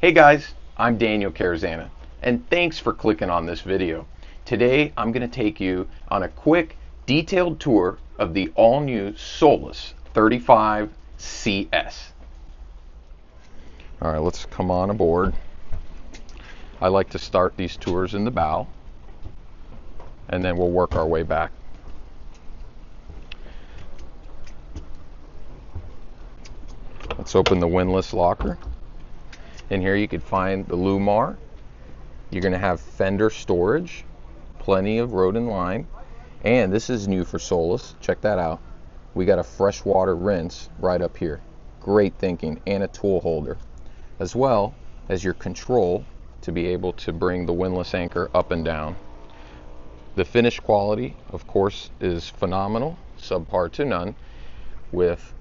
Hey guys, I'm Daniel Carrazana, and thanks for clicking on this video. Today I'm going to take you on a quick, detailed tour of the all-new SOLACE 35 CS. Alright, let's come on aboard. I like to start these tours in the bow, and then we'll work our way back. Let's open the windlass locker. In here you can find the Lumar. You're going to have fender storage, plenty of road and line, and this is new for SOLACE. Check that out. We got a freshwater rinse right up here. Great thinking, and a tool holder, as well as your control to be able to bring the windlass anchor up and down. The finish quality, of course, is phenomenal, subpar to none, with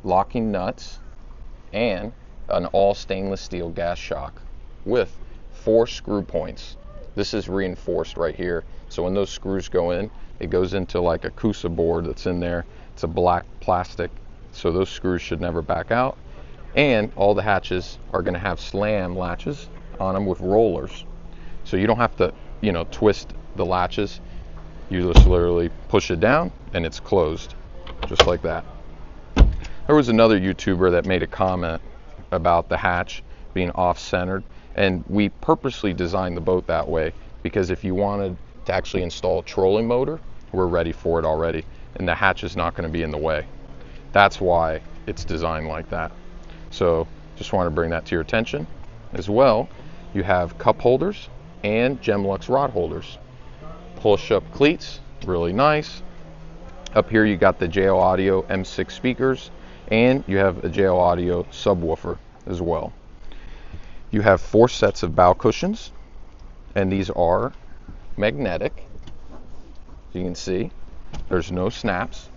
locking nuts and an all stainless steel gas shock with 4 screw points. This is reinforced right here, so when those screws go in, it goes into like a Cusa board that's in there. It's a black plastic, so those screws should never back out. And all the hatches are going to have slam latches on them with rollers, so you don't have to, twist the latches. You just literally push it down and it's closed, just like that. There was another YouTuber that made a comment about the hatch being off-centered, and we purposely designed the boat that way because if you wanted to actually install a trolling motor, we're ready for it already, and the hatch is not going to be in the way. That's why it's designed like that. So just want to bring that to your attention. As well, you have cup holders and Gemlux rod holders. Push-up cleats, really nice. Up here you got the JL Audio M6 speakers, and you have a JL Audio subwoofer as well. You have 4 sets of bow cushions, and these are magnetic. You can see there's no snaps,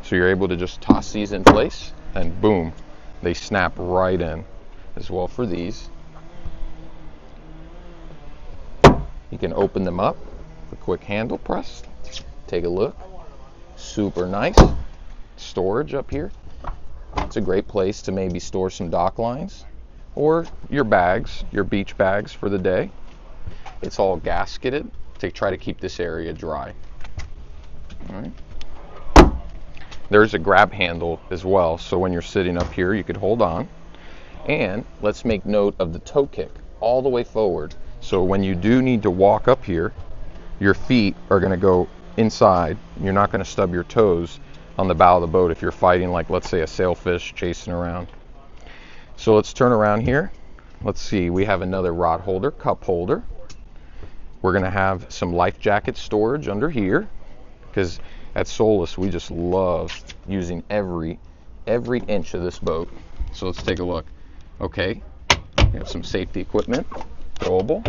so you're able to just toss these in place and boom, they snap right in. As well for these, you can open them up with a quick handle press. Take a look, super nice storage up here. It's a great place to maybe store some dock lines or your bags, your beach bags for the day. It's all gasketed to try to keep this area dry. All right. There's a grab handle as well, so when you're sitting up here you could hold on. And let's make note of the toe kick all the way forward, so when you do need to walk up here, your feet are going to go inside. You're not going to stub your toes on the bow of the boat if you're fighting, like, let's say, a sailfish chasing around. So let's turn around here. Let's see, we have another rod holder, cup holder. We're going to have some life jacket storage under here, because at SOLACE we just love using every inch of this boat. So let's take a look. Okay, we have some safety equipment, throwable,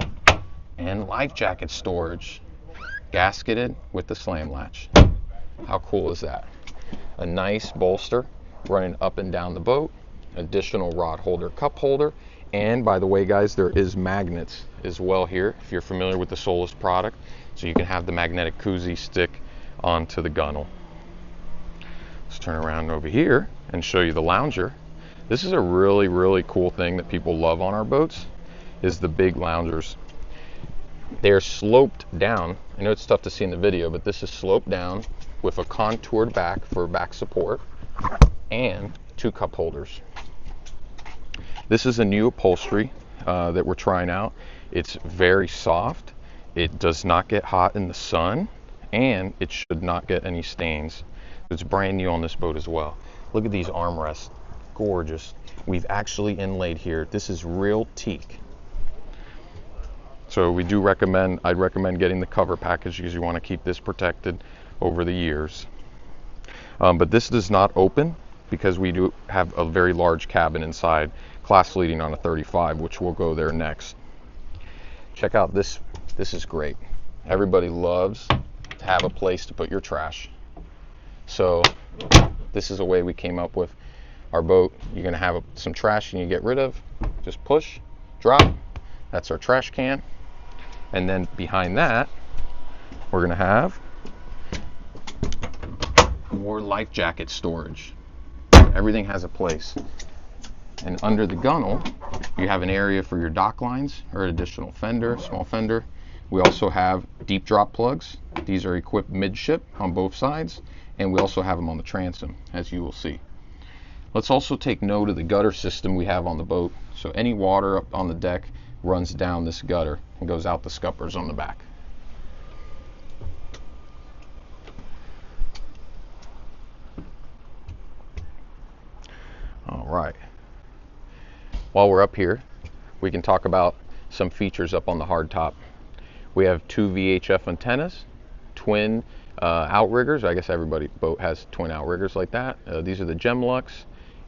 and life jacket storage, gasketed with the slam latch. How cool is that? A nice bolster running up and down the boat, additional rod holder, cup holder, and by the way guys, there is magnets as well here if you're familiar with the SOLACE product, so you can have the magnetic koozie stick onto the gunnel. Let's turn around over here and show you the lounger. This is a really cool thing that people love on our boats, is the big loungers. They're sloped down. I know it's tough to see in the video, but this is sloped down with a contoured back for back support and 2 cup holders. This is a new upholstery that we're trying out. It's very soft. It does not get hot in the sun, and it should not get any stains. It's brand new on this boat as well. Look at these armrests, gorgeous. We've actually inlaid here. This is real teak. So we do recommend, I'd recommend getting the cover package because you want to keep this protected over the years. But this does not open because we do have a very large cabin inside, class leading on a 35, which will go there next. Check out this. This is great. Everybody loves to have a place to put your trash. So this is a way we came up with our boat. You're going to have some trash and you get rid of, just push, drop. That's our trash can. And then behind that, we're going to have more life jacket storage. Everything has a place. And under the gunnel, You have an area for your dock lines or additional fender, small fender. We also have deep drop plugs. These are equipped midship on both sides, and we also have them on the transom, as you will see. Let's also take note of the gutter system we have on the boat. So any water up on the deck runs down this gutter and goes out the scuppers on the back. All right. While we're up here, we can talk about some features up on the hardtop. We have 2 VHF antennas, twin outriggers. I guess everybody boat has twin outriggers like that. These are the Gemlux.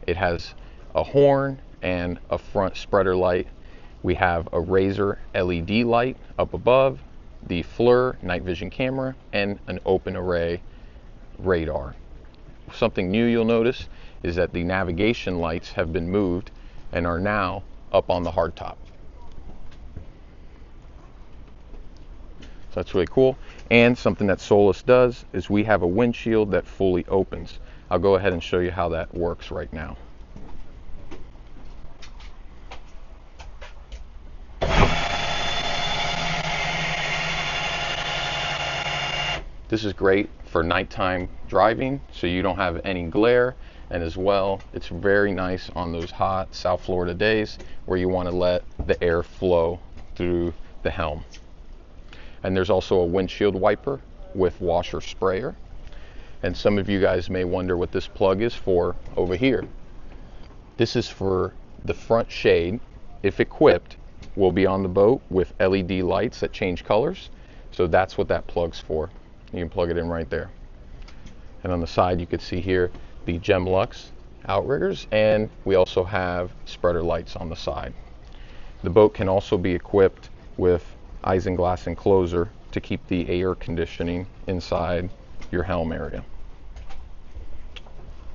It has a horn and a front spreader light. We have a Razor LED light up above, the FLIR night vision camera, and an open array radar. Something new you'll notice is that the navigation lights have been moved and are now up on the hardtop. So that's really cool. And something that SOLACE does is we have a windshield that fully opens. I'll go ahead and show you how that works right now. This is great for nighttime driving, so you don't have any glare, and as well, it's very nice on those hot South Florida days where you want to let the air flow through the helm. And there's also a windshield wiper with washer sprayer. And some of you guys may wonder what this plug is for over here. This is for the front shade, if equipped, will be on the boat with LED lights that change colors. So that's what that plug's for. You can plug it in right there. And on the side you can see here the Gemlux outriggers, and we also have spreader lights on the side. The boat can also be equipped with isinglass enclosure to keep the air conditioning inside your helm area.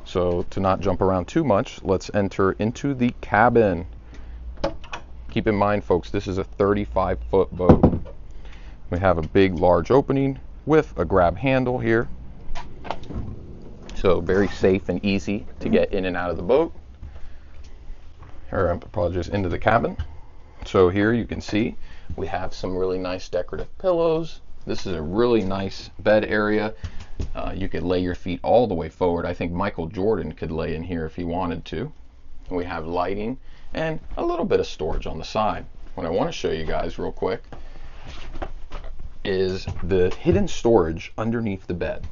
So to not jump around too much, let's enter into the cabin. Keep in mind, folks, this is a 35-foot boat. We have a big, large opening with a grab handle here. So very safe and easy to get in and out of the boat. Or I apologize, into the cabin. So here you can see we have some really nice decorative pillows. This is a really nice bed area. You could lay your feet all the way forward. I think Michael Jordan could lay in here if he wanted to. We have lighting and a little bit of storage on the side. What I want to show you guys real quick is the hidden storage underneath the bed.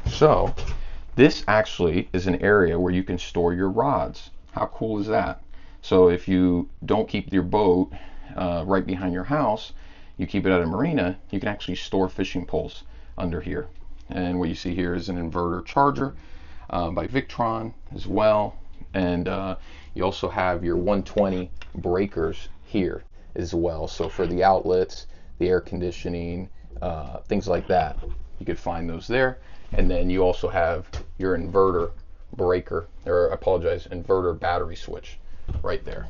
So this actually is an area where you can store your rods. How cool is that? So if you don't keep your boat right behind your house, you keep it at a marina, you can actually store fishing poles under here. And what you see here is an inverter charger by Victron as well. And you also have your 120 breakers here as well. So for the outlets, the air conditioning, things like that, you could find those there. And then you also have your inverter breaker, or I apologize, inverter battery switch right there.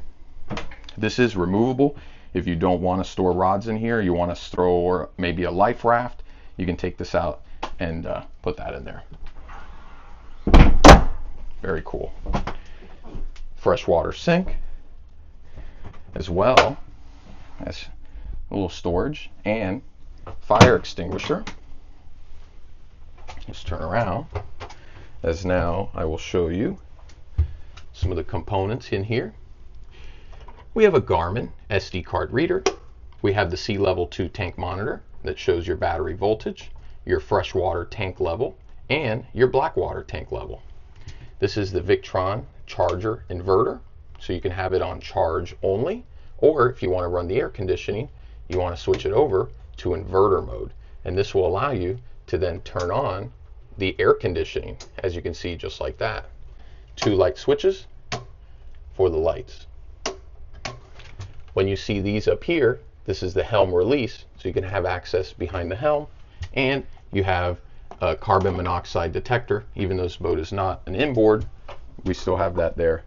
This is removable. If you don't want to store rods in here, you want to store maybe a life raft, you can take this out and put that in there. Very cool. Freshwater sink, as well as a little storage and fire extinguisher. Let's turn around, as now I will show you some of the components in here. We have a Garmin SD card reader. We have the Sea Level 2 tank monitor that shows your battery voltage, your freshwater tank level, and your blackwater tank level. This is the Victron charger inverter, so you can have it on charge only, or if you want to run the air conditioning, you want to switch it over to inverter mode, and this will allow you to then turn on the air conditioning, as you can see, just like that. 2 light switches for the lights. When you see these up here, this is the helm release, so you can have access behind the helm, and you have a carbon monoxide detector. Even though this boat is not an inboard, we still have that there.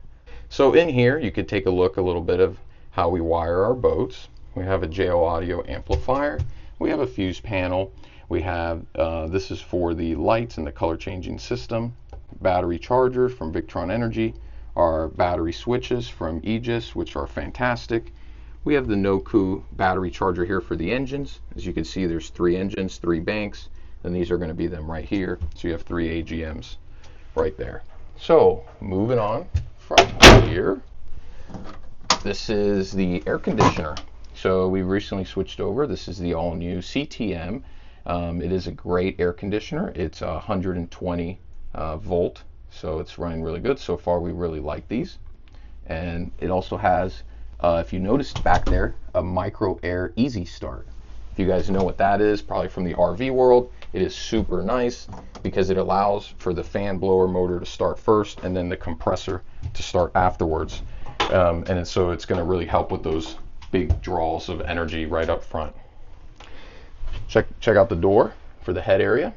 So in here you could take a look a little bit of how we wire our boats. We have a JO audio amplifier, we have a fuse panel, we have this is for the lights and the color changing system. battery charger from Victron Energy, our battery switches from Aegis, which are fantastic. We have the Noku battery charger here for the engines. As you can see, there's 3 engines, 3 banks, and these are going to be them right here. So you have 3 AGMs right there. So moving on from here, this is the air conditioner. So we recently switched over. This is the all-new CTM. It is a great air conditioner. It's 120 volt, so it's running really good. So far, we really like these. And it also has, if you noticed back there, a micro air easy start. If you guys know what that is, probably from the RV world, it is super nice because it allows for the fan blower motor to start first and then the compressor to start afterwards. And so it's going to really help with those big draws of energy right up front. Check out the door for the head area.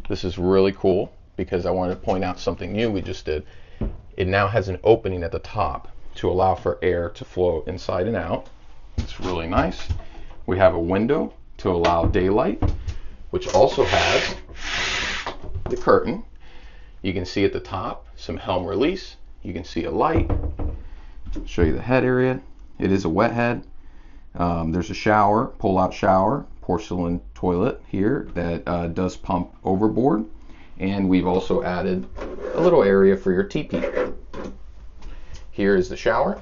This is really cool because I wanted to point out something new we just did. It now has an opening at the top to allow for air to flow inside and out. It's really nice. We have a window to allow daylight, which also has the curtain. You can see at the top some Helm release. You can see a light. Show you the head area. It is a wet head. There's a shower, pull-out shower, porcelain toilet here that does pump overboard. And we've also added a little area for your teepee. Here is the shower.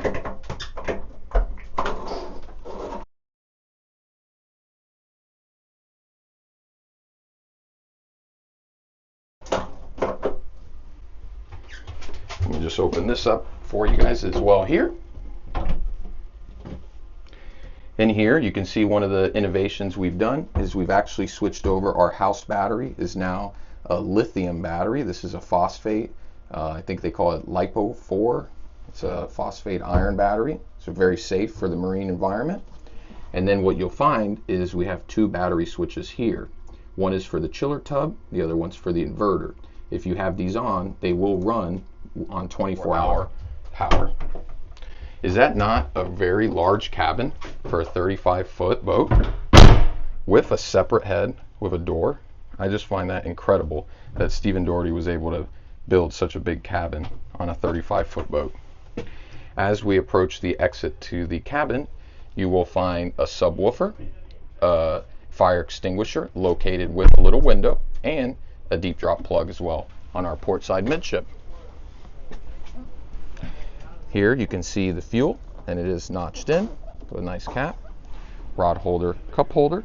Let me just open this up for you guys as well here. In here, you can see one of the innovations we've done is we've actually switched over. Our house battery is now a lithium battery. This is a phosphate. I think they call it LiPo 4. It's a phosphate iron battery. So very safe for the marine environment. And then what you'll find is we have 2 battery switches here. One is for the chiller tub. The other one's for the inverter. If you have these on, they will run on 24-hour power. Is that not a very large cabin for a 35-foot boat with a separate head with a door? I just find that incredible that Stephen Doherty was able to build such a big cabin on a 35-foot boat. As we approach the exit to the cabin, you will find a subwoofer, a fire extinguisher located with a little window, and a deep drop plug as well on our port side midship. Here you can see the fuel, and it is notched in with a nice cap, rod holder, cup holder.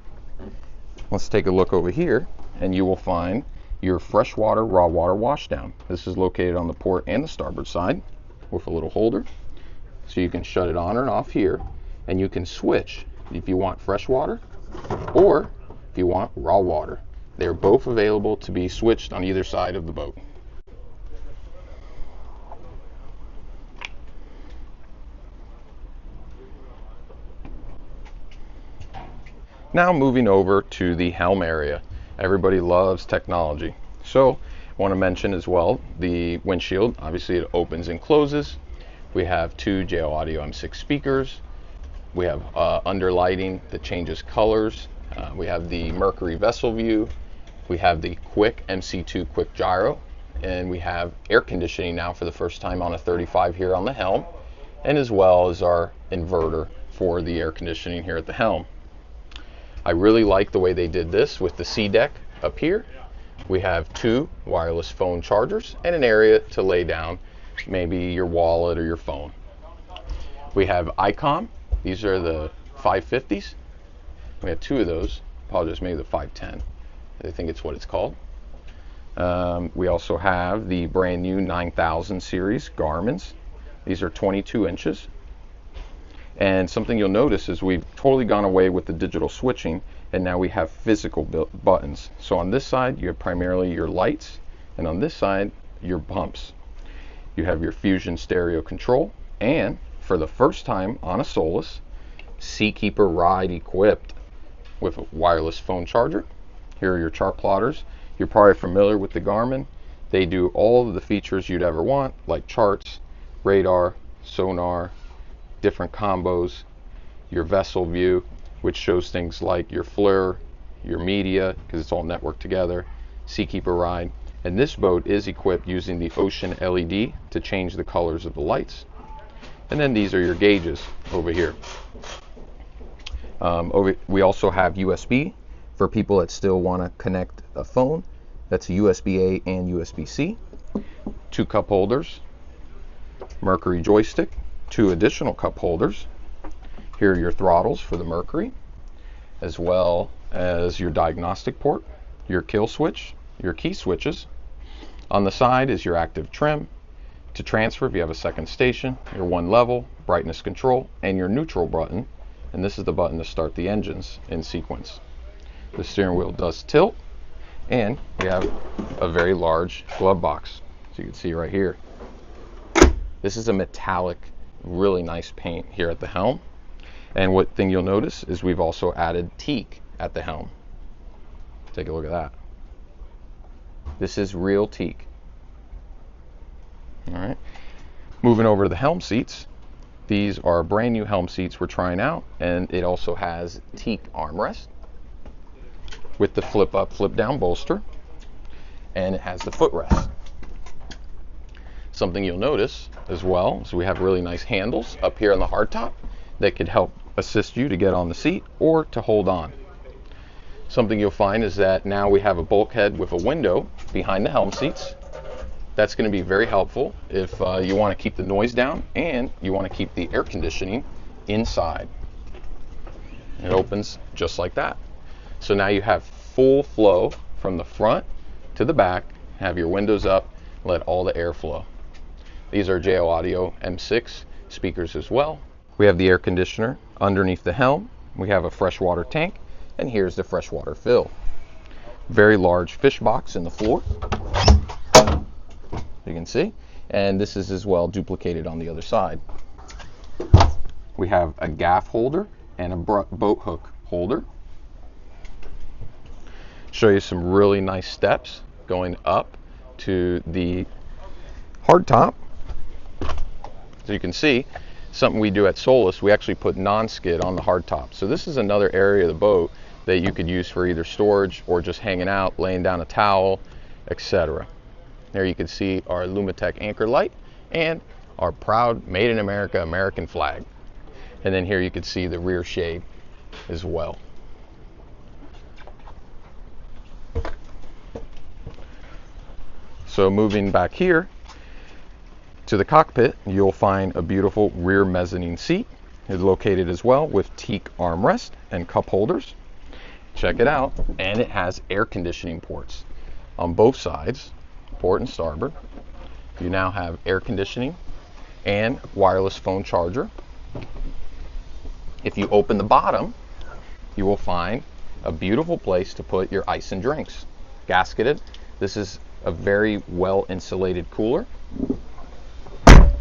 Let's take a look over here, and you will find your freshwater raw water washdown. This is located on the port and the starboard side with a little holder. So you can shut it on and off here, and you can switch if you want fresh water or if you want raw water. They're both available to be switched on either side of the boat. Now moving over to the Helm area. Everybody loves technology. So I want to mention as well the windshield. Obviously it opens and closes. We have 2 JL Audio M6 speakers. We have underlighting that changes colors. We have the Mercury vessel view. We have the quick MC2 quick gyro. And we have air conditioning now for the first time on a 35 here on the Helm. And as well as our inverter for the air conditioning here at the Helm. I really like the way they did this with the C deck up here. We have 2 wireless phone chargers and an area to lay down maybe your wallet or your phone. We have ICOM. These are the 550s. We have 2 of those. Apologize, maybe the 510. I think it's what it's called. We also have the brand new 9000 series Garmin's. These are 22 inches. And something you'll notice is we've totally gone away with the digital switching, and now we have physical buttons. So on this side, you have primarily your lights, and on this side, your bumps. You have your Fusion stereo control, and for the first time on a SOLACE, Seakeeper Ride equipped with a wireless phone charger. Here are your chart plotters. You're probably familiar with the Garmin. They do all of the features you'd ever want, like charts, radar, sonar, different combos, your vessel view, which shows things like your FLIR, your media, because it's all networked together, Seakeeper ride. And this boat is equipped using the Ocean LED to change the colors of the lights. And then these are your gauges over here. We also have USB for people that still want to connect a phone. That's a USB-A and USB-C. 2 cup holders, Mercury joystick, 2 additional cup holders. Here are your throttles for the Mercury, as well as your diagnostic port, your kill switch, your key switches. On the side is your active trim. To transfer, if you have a second station, your 1 level, brightness control, and your neutral button. And this is the button to start the engines in sequence. The steering wheel does tilt, and we have a very large glove box. So you can see right here. This is a metallic, really nice paint here at the helm. And what thing you'll notice is we've also added teak at the helm. Take a look at that. This is real teak. All right. Moving over to the helm seats. These are brand new helm seats we're trying out, and it also has teak armrest with the flip up, flip down bolster, and it has the footrest. Something you'll notice as well is we have really nice handles up here on the hardtop that could help assist you to get on the seat or to hold on. Something you'll find is that now we have a bulkhead with a window behind the helm seats. That's going to be very helpful if you want to keep the noise down and you want to keep the air conditioning inside. It opens just like that. So now you have full flow from the front to the back, have your windows up, let all the air flow. These are JL Audio M6 speakers as well. We have the air conditioner underneath the helm. We have a freshwater tank, and here's the freshwater fill. Very large fish box in the floor, you can see, and this is as well duplicated on the other side. We have a gaff holder and a boat hook holder. Show you some really nice steps going up to the hardtop. So you can see something we do at SOLACE, we actually put non-skid on the hardtop. So this is another area of the boat that you could use for either storage or just hanging out, laying down a towel, etc. There you can see our Lumitech anchor light and our proud Made in America American flag. And then here you can see the rear shade as well. So moving back here to the cockpit, you'll find a beautiful rear mezzanine seat. It's located as well with teak armrest and cup holders. Check it out, and it has air conditioning ports on both sides, port and starboard. You now have air conditioning and wireless phone charger. If you open the bottom, you will find a beautiful place to put your ice and drinks. Gasketed. This is a very well insulated cooler.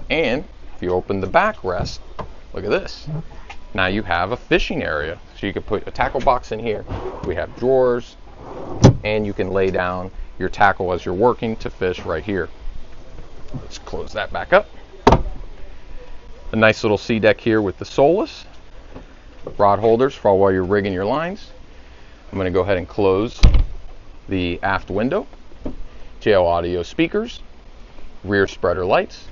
And if you open the backrest, look at this. Now you have a fishing area. So you can put a tackle box in here. We have drawers, and you can lay down your tackle as you're working to fish right here. Let's close that back up. A nice little sea deck here with the SOLACE. Rod holders for while you're rigging your lines. I'm going to go ahead and close the aft window. JL Audio speakers, rear spreader lights,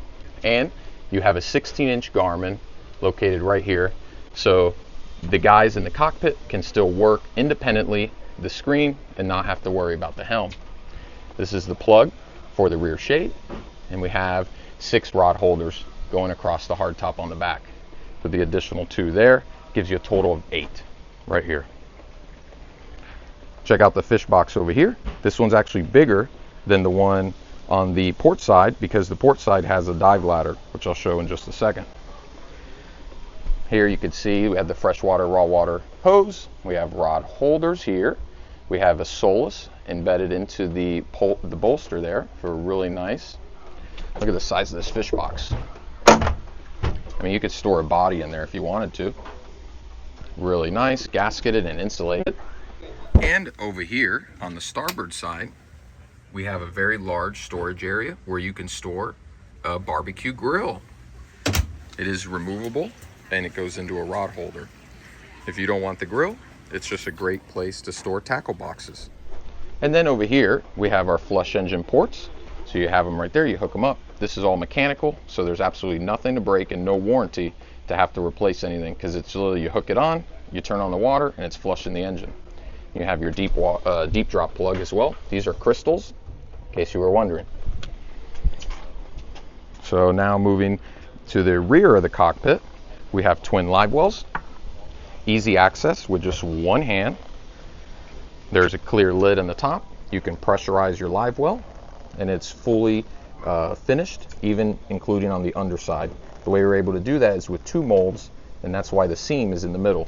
and you have a 16-inch Garmin located right here, so the guys in the cockpit can still work independently the screen and not have to worry about the helm. This is the plug for the rear shade, and we have 6 rod holders going across the hardtop on the back. With the additional 2 there, gives you a total of 8 right here. Check out the fish box over here. This one's actually bigger than the one on the port side because the port side has a dive ladder, which I'll show in just a second. Here you can see we have the freshwater raw water hose. We have rod holders here. We have a SOLACE embedded into the bolster there for really nice. Look at the size of this fish box. I mean, you could store a body in there if you wanted to. Really nice, gasketed and insulated. And over here on the starboard side, we have a very large storage area where you can store a barbecue grill. It is removable and it goes into a rod holder. If you don't want the grill, it's just a great place to store tackle boxes. And then over here, we have our flush engine ports. So you have them right there, you hook them up. This is all mechanical, so there's absolutely nothing to break and no warranty to have to replace anything, because it's literally you hook it on, you turn on the water, and it's flushing the engine. You have your deep drop plug as well. These are crystals, in case you were wondering. So now moving to the rear of the cockpit, we have twin live wells. Easy access with just one hand. There's a clear lid on the top. You can pressurize your live well, and it's fully finished, even including on the underside. The way we're able to do that is with two molds, and that's why the seam is in the middle.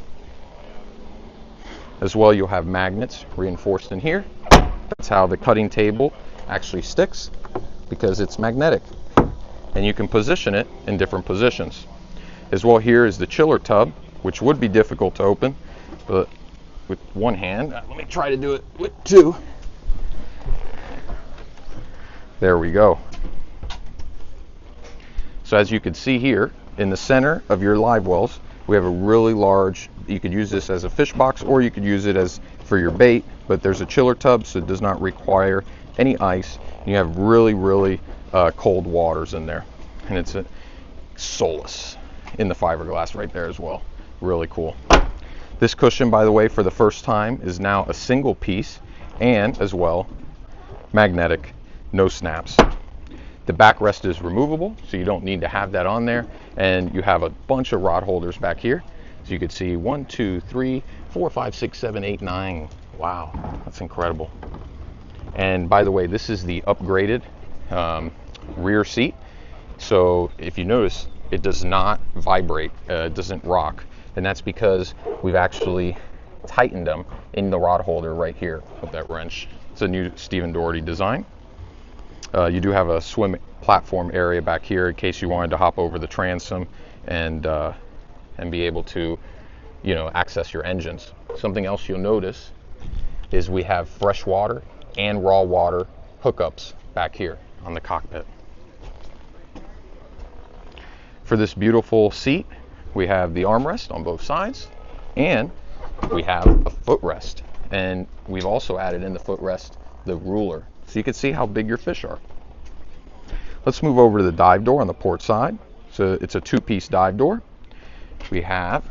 As well, you'll have magnets reinforced in here. That's how the cutting table actually sticks, because it's magnetic. And you can position it in different positions. As well, here is the chiller tub, which would be difficult to open, but with one hand, let me try to do it with two. There we go. So as you can see here, in the center of your live wells, we have a really large, you could use this as a fish box, or you could use it as for your bait, but there's a chiller tub, so it does not require any ice. You have really cold waters in there, and it's a SOLACE in the fiberglass right there as well. Really cool. This cushion, by the way, for the first time is now a single piece, and as well magnetic, no snaps. The backrest is removable, so you don't need to have that on there, and you have a bunch of rod holders back here. So you could see 1, 2, 3, 4, 5, 6, 7, 8, 9. Wow, that's incredible. And by the way, this is the upgraded rear seat. So if you notice, it does not vibrate, it doesn't rock, and that's because we've actually tightened them in the rod holder right here with that wrench. It's a new Stephen Doherty design. You do have a swim platform area back here in case you wanted to hop over the transom and be able to, you know, access your engines. Something else you'll notice is we have fresh water and raw water hookups back here on the cockpit. For this beautiful seat, we have the armrest on both sides, and we have a footrest. And we've also added in the footrest the ruler, so you can see how big your fish are. Let's move over to the dive door on the port side. So it's a two-piece dive door. We have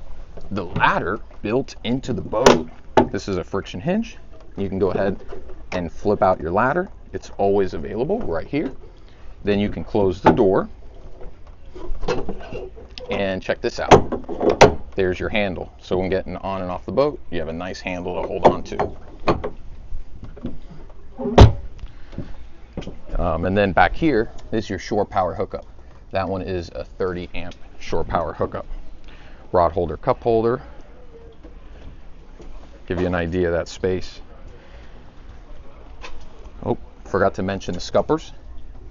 the ladder built into the boat. This is a friction hinge. You can go ahead and flip out your ladder. It's always available right here. Then you can close the door. And check this out. There's your handle. So when getting on and off the boat, you have a nice handle to hold on to. And then back here is your shore power hookup. That one is a 30 amp shore power hookup. Rod holder, cup holder. Give you an idea of that space. Oh, forgot to mention the scuppers.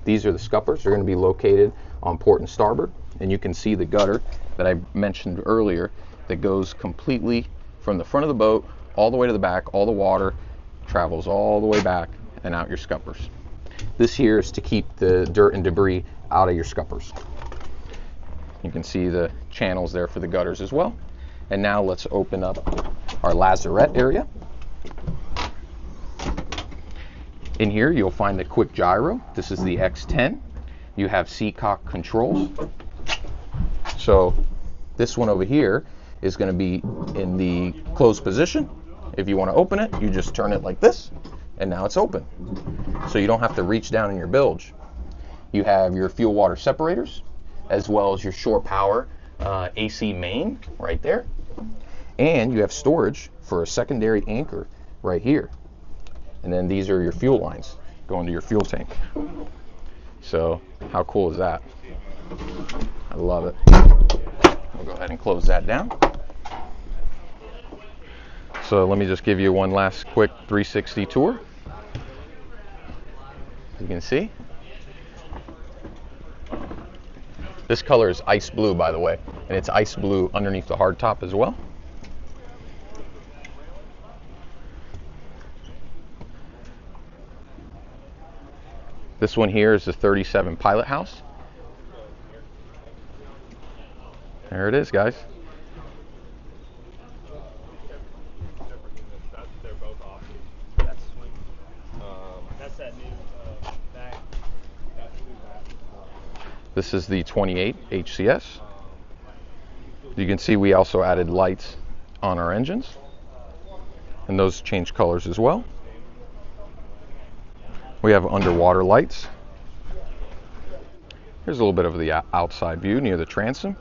These are the scuppers. They're going to be located on port and starboard. And you can see the gutter that I mentioned earlier that goes completely from the front of the boat all the way to the back. All the water travels all the way back and out your scuppers. This here is to keep the dirt and debris out of your scuppers. You can see the channels there for the gutters as well. And now let's open up our lazarette area. In here you'll find the quick gyro. This is the X10. You have seacock controls. So this one over here is going to be in the closed position. If you want to open it, you just turn it like this, and now it's open. So you don't have to reach down in your bilge. You have your fuel water separators, as well as your shore power AC main right there. And you have storage for a secondary anchor right here. And then these are your fuel lines going to your fuel tank. So how cool is that? I love it. We'll go ahead and close that down. So let me just give you one last quick 360 tour. You can see. This color is ice blue, by the way, and it's ice blue underneath the hardtop as well. This one here is the 37 pilot house. There it is, guys. This is the 28 HCS. You can see we also added lights on our engines, and those change colors as well. We have underwater lights. Here's a little bit of the outside view near the transom.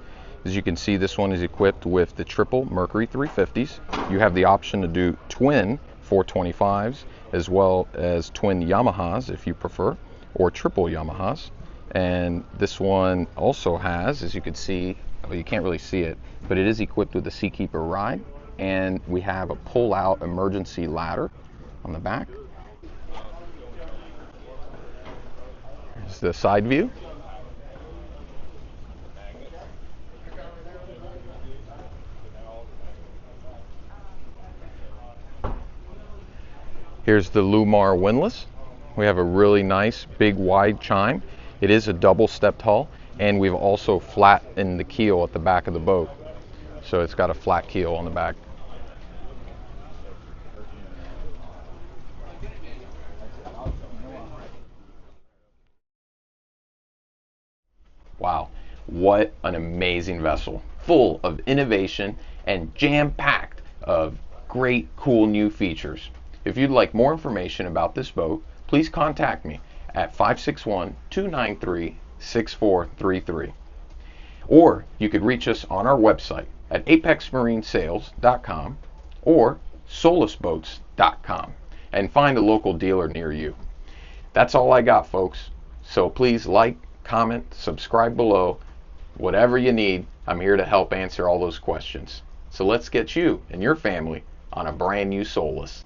As you can see, this one is equipped with the triple Mercury 350s. You have the option to do twin 425s as well as twin Yamahas if you prefer, or triple Yamahas. And this one also has, as you can see, well, you can't really see it, but it is equipped with the Seakeeper ride, and we have a pull-out emergency ladder on the back. Here's the side view. Here's the Lumar windlass. We have a really nice big wide chime. It is a double stepped hull, and we've also flattened the keel at the back of the boat. So it's got a flat keel on the back. Wow, what an amazing vessel. Full of innovation and jam-packed of great, cool new features. If you'd like more information about this boat, please contact me at 561-293-6433. Or you could reach us on our website at apexmarinesales.com or solaceboats.com and find a local dealer near you. That's all I got, folks. So please like, comment, subscribe below. Whatever you need, I'm here to help answer all those questions. So let's get you and your family on a brand new SOLACE.